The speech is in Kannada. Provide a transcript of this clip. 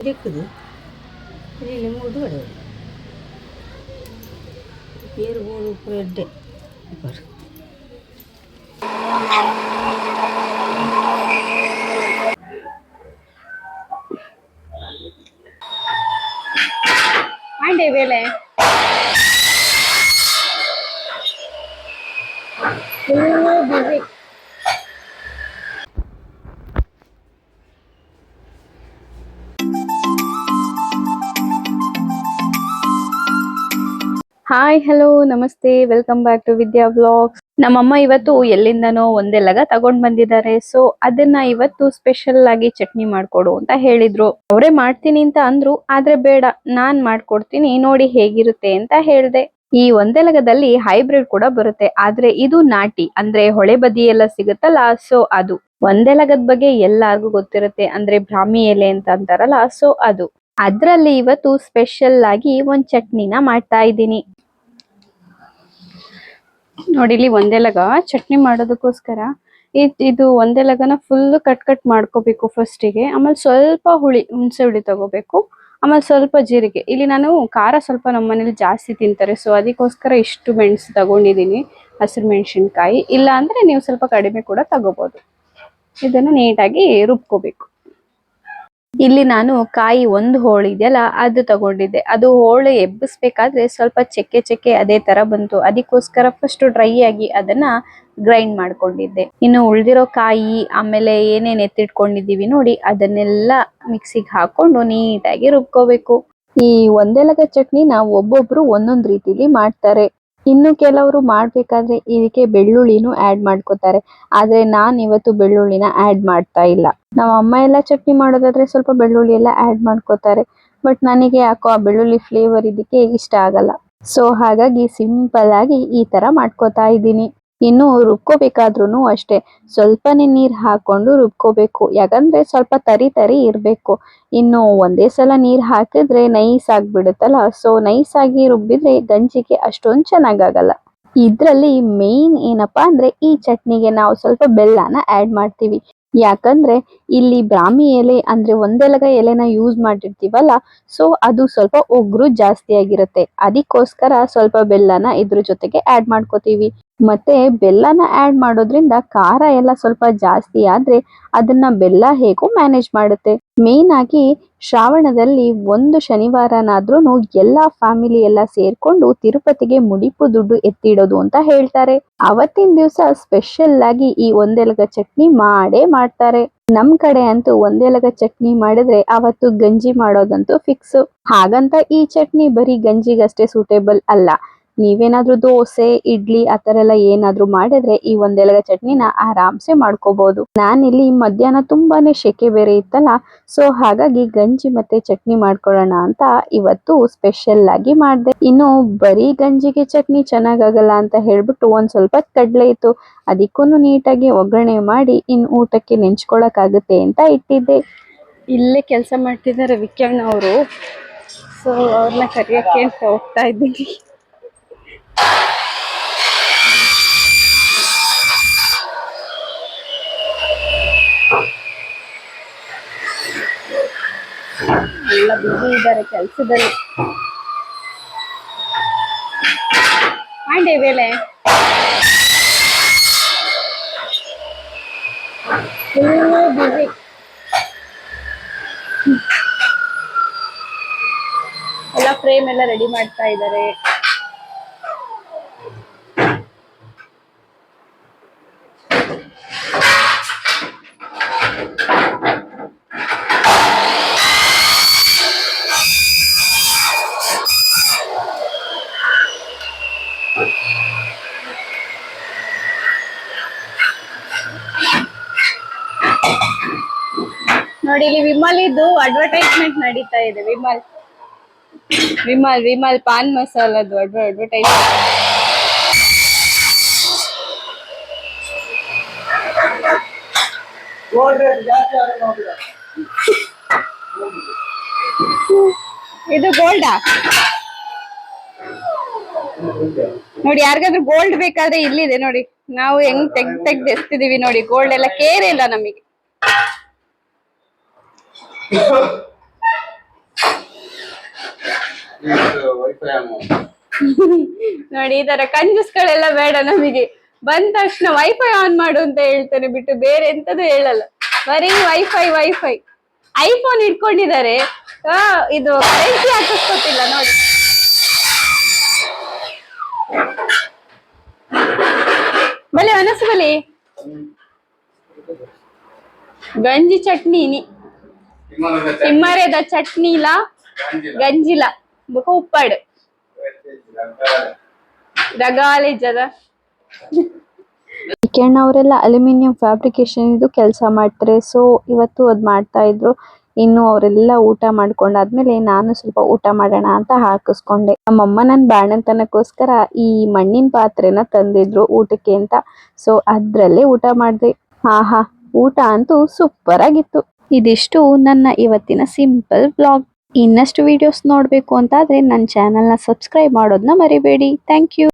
இருக்குது ಇಲ್ಲಿ ಮೂದು ಬಡ ಬೇರು ಗೋಡು ಎಡ್ಡೆ ಬರ್ ಆಂಡೆ ಬೇಲೆ ಬಿಸಿ ಹಾಯ್ ಹಲೋ ನಮಸ್ತೆ welcome back to Vidya vlogs. ನಮ್ಮಮ್ಮ ಇವತ್ತು ಎಲ್ಲಿಂದನೋ ಒಂದೇ ಲಗ ತಗೊಂಡ್ ಬಂದಿದ್ದಾರೆ. ಸೊ ಅದನ್ನ ಇವತ್ತು ಸ್ಪೆಷಲ್ ಆಗಿ ಚಟ್ನಿ ಮಾಡ್ಕೊಡು ಅಂತ ಹೇಳಿದ್ರು. ಅವರೇ ಮಾಡ್ತೀನಿ ಅಂತ ಅಂದ್ರು, ಆದ್ರೆ ಬೇಡ ನಾನ್ ಮಾಡ್ಕೊಡ್ತೀನಿ ನೋಡಿ ಹೇಗಿರುತ್ತೆ ಅಂತ ಹೇಳ್ದೆ. ಈ ಒಂದೇ ಲಗದಲ್ಲಿ ಹೈಬ್ರಿಡ್ ಕೂಡ ಬರುತ್ತೆ, ಆದ್ರೆ ಇದು ನಾಟಿ ಅಂದ್ರೆ ಹೊಳೆ ಬದಿ ಎಲ್ಲ ಸಿಗುತ್ತಲ್ಲ, ಸೊ ಅದು. ಒಂದೇ ಲಗದ ಬಗ್ಗೆ ಎಲ್ಲಾರ್ಗು ಗೊತ್ತಿರುತ್ತೆ, ಅಂದ್ರೆ ಬ್ರಾಹ್ಮಿ ಎಲೆ ಅಂತ ಅಂತಾರಲ್ಲ, ಸೊ ಅದು. ಅದ್ರಲ್ಲಿ ಇವತ್ತು ಸ್ಪೆಷಲ್ ಆಗಿ ಒಂದ್ ಚಟ್ನಿನ ಮಾಡ್ತಾ ಇದ್ದೀನಿ. ನೋಡಿ ಇಲ್ಲಿ ಒಂದೇ ಲಗ ಚಟ್ನಿ ಮಾಡೋದಕ್ಕೋಸ್ಕರ ಇದು ಒಂದೇ ಲಗನ ಫುಲ್ ಕಟ್ ಮಾಡ್ಕೋಬೇಕು ಫಸ್ಟಿಗೆ. ಆಮೇಲೆ ಸ್ವಲ್ಪ ಹುಣಸೆ ಹುಳಿ ತಗೋಬೇಕು. ಆಮೇಲೆ ಸ್ವಲ್ಪ ಜೀರಿಗೆ. ಇಲ್ಲಿ ನಾನು ಖಾರ ಸ್ವಲ್ಪ ನಮ್ಮ ಮನೇಲಿ ಜಾಸ್ತಿ ತಿಂತಾರೆ, ಸೊ ಅದಕ್ಕೋಸ್ಕರ ಇಷ್ಟು ಮೆಣಸು ತಗೊಂಡಿದ್ದೀನಿ, ಹಸಿರು ಮೆಣಸಿನ್ಕಾಯಿ. ಇಲ್ಲ ಅಂದ್ರೆ ನೀವು ಸ್ವಲ್ಪ ಕಡಿಮೆ ಕೂಡ ತಗೋಬಹುದು. ಇದನ್ನ ನೀಟಾಗಿ ರುಬ್ಕೋಬೇಕು. ಇಲ್ಲಿ ನಾನು ಕಾಯಿ ಒಂದು ಹೋಳು ಇದೆಯಲ್ಲ ಅದು ತಗೊಂಡಿದ್ದೆ. ಅದು ಹೋಳು ಎಬ್ಬಿಸ್ಬೇಕಾದ್ರೆ ಸ್ವಲ್ಪ ಚೆಕ್ಕೆ ಅದೇ ತರ ಬಂತು, ಅದಕ್ಕೋಸ್ಕರ ಫಸ್ಟ್ ಡ್ರೈ ಆಗಿ ಅದನ್ನ ಗ್ರೈಂಡ್ ಮಾಡ್ಕೊಂಡಿದ್ದೆ. ಇನ್ನು ಉಳ್ದಿರೋ ಕಾಯಿ ಆಮೇಲೆ ಏನೇನ್ ಎತ್ತಿಟ್ಕೊಂಡಿದೀವಿ ನೋಡಿ, ಅದನ್ನೆಲ್ಲ ಮಿಕ್ಸಿಗೆ ಹಾಕೊಂಡು ನೀಟಾಗಿ ರುಬ್ಕೋಬೇಕು. ಈ ಒಂದೇ ಲಗ ಚಟ್ನಿನ ಒಬ್ಬೊಬ್ರು ಒಂದೊಂದ್ ರೀತಿಲಿ ಮಾಡ್ತಾರೆ. ಇನ್ನು ಕೆಲವರು ಮಾಡ್ಬೇಕಾದ್ರೆ ಇದಕ್ಕೆ ಬೆಳ್ಳುಳ್ಳಿನೂ ಆಡ್ ಮಾಡ್ಕೋತಾರೆ, ಆದ್ರೆ ನಾನ್ ಇವತ್ತು ಬೆಳ್ಳುಳ್ಳಿನ ಆಡ್ ಮಾಡ್ತಾ ಇಲ್ಲ. ನಮ್ಮ ಅಮ್ಮ ಎಲ್ಲ ಚಟ್ನಿ ಮಾಡೋದಾದ್ರೆ ಸ್ವಲ್ಪ ಬೆಳ್ಳುಳ್ಳಿ ಎಲ್ಲ ಆಡ್ ಮಾಡ್ಕೋತಾರೆ, ಬಟ್ ನನಗೆ ಯಾಕೋ ಆ ಬೆಳ್ಳುಳ್ಳಿ ಫ್ಲೇವರ್ ಇದಕ್ಕೆ ಇಷ್ಟ ಆಗಲ್ಲ. ಸೊ ಹಾಗಾಗಿ ಸಿಂಪಲ್ ಆಗಿ ಈ ತರ ಮಾಡ್ಕೋತಾ ಇದ್ದೀನಿ. ಇನ್ನು ರುಬ್ಕೋಬೇಕಾದ್ರೂ ಅಷ್ಟೇ ಸ್ವಲ್ಪನೇ ನೀರ್ ಹಾಕೊಂಡು ರುಬ್ಕೋಬೇಕು, ಯಾಕಂದ್ರೆ ಸ್ವಲ್ಪ ತರಿ ಇರ್ಬೇಕು. ಇನ್ನು ಒಂದೇ ಸಲ ನೀರ್ ಹಾಕಿದ್ರೆ ನೈಸ್ ಆಗ್ಬಿಡುತ್ತಲ್ಲ, ಸೊ ನೈಸ್ ಆಗಿ ರುಬ್ಬಿದ್ರೆ ಗಂಜಿಗೆ ಅಷ್ಟೊಂದ್ ಚೆನ್ನಾಗಾಗಲ್ಲ. ಇದ್ರಲ್ಲಿ ಮೇನ್ ಏನಪ್ಪಾ ಅಂದ್ರೆ ಈ ಚಟ್ನಿಗೆ ನಾವು ಸ್ವಲ್ಪ ಬೆಲ್ಲನ ಆಡ್ ಮಾಡ್ತೀವಿ. ಯಾಕಂದ್ರೆ ಇಲ್ಲಿ ಬ್ರಾಹ್ಮಿ ಎಲೆ ಅಂದ್ರೆ ಒಂದೇ ಲಗ ಎಲೆನ ಯೂಸ್ ಮಾಡಿರ್ತೀವಲ್ಲ, ಸೊ ಅದು ಸ್ವಲ್ಪ ಒಗ್ರು ಜಾಸ್ತಿ ಆಗಿರುತ್ತೆ. ಅದಕ್ಕೋಸ್ಕರ ಸ್ವಲ್ಪ ಬೆಲ್ಲನ ಇದ್ರ ಜೊತೆಗೆ ಆಡ್ ಮಾಡ್ಕೋತೀವಿ. ಮತ್ತೆ ಬೆಲ್ಲನ ಆಡ್ ಮಾಡೋದ್ರಿಂದ ಖಾರ ಎಲ್ಲ ಸ್ವಲ್ಪ ಜಾಸ್ತಿ ಆದ್ರೆ ಅದನ್ನ ಬೆಲ್ಲ ಹೇಗೂ ಮ್ಯಾನೇಜ್ ಮಾಡುತ್ತೆ. ಮೇನ್ ಆಗಿ ಶ್ರಾವಣದಲ್ಲಿ ಒಂದು ಶನಿವಾರನಾದ್ರೂ ಎಲ್ಲಾ ಫ್ಯಾಮಿಲಿ ಎಲ್ಲ ಸೇರ್ಕೊಂಡು ತಿರುಪತಿಗೆ ಮುಡಿಪು ದುಡ್ಡು ಎತ್ತಿಡೋದು ಅಂತ ಹೇಳ್ತಾರೆ. ಅವತ್ತಿನ ದಿವಸ ಸ್ಪೆಷಲ್ ಆಗಿ ಈ ಒಂದೇ ಲಗ ಚಟ್ನಿ ಮಾಡೇ ಮಾಡ್ತಾರೆ. ನಮ್ ಕಡೆ ಅಂತೂ ಒಂದೇ ಲಗ ಚಟ್ನಿ ಮಾಡಿದ್ರೆ ಅವತ್ತು ಗಂಜಿ ಮಾಡೋದಂತೂ ಫಿಕ್ಸ್. ಹಾಗಂತ ಈ ಚಟ್ನಿ ಬರೀ ಗಂಜಿಗಷ್ಟೇ ಸೂಟೇಬಲ್ ಅಲ್ಲ. ನೀವೇನಾದ್ರೂ ದೋಸೆ ಇಡ್ಲಿ ಆತರ ಎಲ್ಲ ಏನಾದ್ರೂ ಮಾಡಿದ್ರೆ ಈ ಒಂದೇ ಲಗ ಚಟ್ನಿನ ಆರಾಮ್ಸೆ ಮಾಡ್ಕೋಬಹುದು. ನಾನಿಲ್ಲಿ ಮಧ್ಯಾಹ್ನ ತುಂಬಾನೇ ಶೆಕೆ ಬೇರೆ ಇತ್ತಲ್ಲ, ಸೊ ಹಾಗಾಗಿ ಗಂಜಿ ಮತ್ತೆ ಚಟ್ನಿ ಮಾಡ್ಕೊಳ್ಳೋಣ ಅಂತ ಇವತ್ತು ಸ್ಪೆಷಲ್ ಆಗಿ ಮಾಡ್ದೆ. ಇನ್ನು ಬರೀ ಗಂಜಿಗೆ ಚಟ್ನಿ ಚೆನ್ನಾಗಾಗಲ್ಲ ಅಂತ ಹೇಳ್ಬಿಟ್ಟು ಒಂದ್ ಸ್ವಲ್ಪ ಕಡ್ಲೆ ಇತ್ತು, ಅದಕ್ಕೂ ನೀಟಾಗಿ ಒಗ್ಗರಣೆ ಮಾಡಿ ಇನ್ ಊಟಕ್ಕೆ ನೆಂಚ್ಕೊಳಕ್ ಅಂತ ಇಟ್ಟಿದ್ದೆ. ಇಲ್ಲೇ ಕೆಲಸ ಮಾಡ್ತಿದ್ದಾರೆ ವಿಕ್ಯಣ್ಣ ಅವರು, ಸೊ ಅವ್ರನ್ನ ಕರಿಯಕ್ಕೆ ಅಂತ ಹೋಗ್ತಾ ಇದ್ದೀನಿ. ಎಲ್ಲ ಬಿಸಿ ಇದ್ದಾರೆ ಕೆಲ್ಸದಲ್ಲಿ. ಆಂಡೆ ವೇಳೆ ಬಿಸಿ. ಎಲ್ಲ ಫ್ರೇಮ್ ಎಲ್ಲ ರೆಡಿ ಮಾಡ್ತಾ ಇದ್ದಾರೆ. ನೋಡಿ ಇಲ್ಲಿ ವಿಮಲ್ ಇದ್ದು ಅಡ್ವರ್ಟೈಸ್ಮೆಂಟ್ ನಡೀತಾ ಇದೆ. ವಿಮಲ್ ಪಾನ್ ಮಸಾಲದ್ದು ಅಡ್ವರ್ಟೈಸ್ಮೆಂಟ್. ಇದು ಗೋಲ್ಡಾ ನೋಡಿ, ಯಾರಿಗಾದ್ರೂ ಗೋಲ್ಡ್ ಬೇಕಾದ್ರೆ ಇಲ್ಲಿದೆ ನೋಡಿ. ನಾವು ಹೆಂಗ್ ತೆಗ್ದು ಎಸ್ತಿದೀವಿ ನೋಡಿ, ಗೋಲ್ಡ್ ಎಲ್ಲ ಕೇರ್ ಇಲ್ಲ ನಮಗೆ. ನೋಡಿ ಈ ತರ ಕಂಜೂಸ್ಗಳೆಲ್ಲ ಬೇಡ ನಮಗೆ. ಬಂದ ತಕ್ಷಣ ವೈಫೈ ಆನ್ ಮಾಡು ಅಂತ ಹೇಳ್ತಾನೆ ಬಿಟ್ಟು ಬೇರೆ ಎಂತದು ಹೇಳಲ್ಲ. ಬರೀ ವೈಫೈ ವೈಫೈ. ಐಫೋನ್ ಇಟ್ಕೊಂಡಿದ್ದಾರೆ, ಇದು ಕರೆನ್ಸಿ ಹಾಕಿಸ್ಕೊತಿಲ್ಲ ನೋಡಿ. ಬಲೆ ಅನಸು ಬಲಿ ಗಂಜಿ ಚಟ್ನಿ ತಿಮ್ಮರೆದ ಚಟ್ನಿ ಇಲ್ಲ ಗಂಜಿಲ ಉಪ್ಪಾಡು ರಗಾಲೆ ಜದ. ಕಿರಣ್ ಅವರೆಲ್ಲ ಅಲ್ಯೂಮಿನಿಯಂ ಫ್ಯಾಬ್ರಿಕೇಶನ್ ಇದು ಕೆಲಸ ಮಾಡ್ತಾರೆ. ಸೊ ಇವತ್ತು ಅದ್ ಮಾಡ್ತಾ ಇದ್ರು. ಇನ್ನು ಅವರೆಲ್ಲ ಊಟ ಮಾಡ್ಕೊಂಡಾದ್ಮೇಲೆ ನಾನು ಸ್ವಲ್ಪ ಊಟ ಮಾಡೋಣ ಅಂತ ಹಾಕಿಸ್ಕೊಂಡೆ. ನಮ್ಮಮ್ಮ ನನ್ ಬಾಣಂತನಕ್ಕೋಸ್ಕರ ಈ ಮಣ್ಣಿನ ಪಾತ್ರೆನ ತಂದಿದ್ರು ಊಟಕ್ಕೆ ಅಂತ. ಸೊ ಅದ್ರಲ್ಲೇ ಊಟ ಮಾಡ್ದೆ. ಆಹಾ, ಊಟ ಅಂತೂ ಸೂಪರ್ ಆಗಿತ್ತು. ಇದಿಷ್ಟು ನನ್ನ ಇವತ್ತಿನ ಸಿಂಪಲ್ ಬ್ಲಾಗ್. ಇನ್ನಷ್ಟು ವಿಡಿಯೋಸ್ ನೋಡ್ಬೇಕು ಅಂತಾದ್ರೆ ನನ್ನ ಚಾನೆಲ್ನ ಸಬ್ಸ್ಕ್ರೈಬ್ ಮಾಡೋದನ್ನ ಮರಿಬೇಡಿ. Thank you.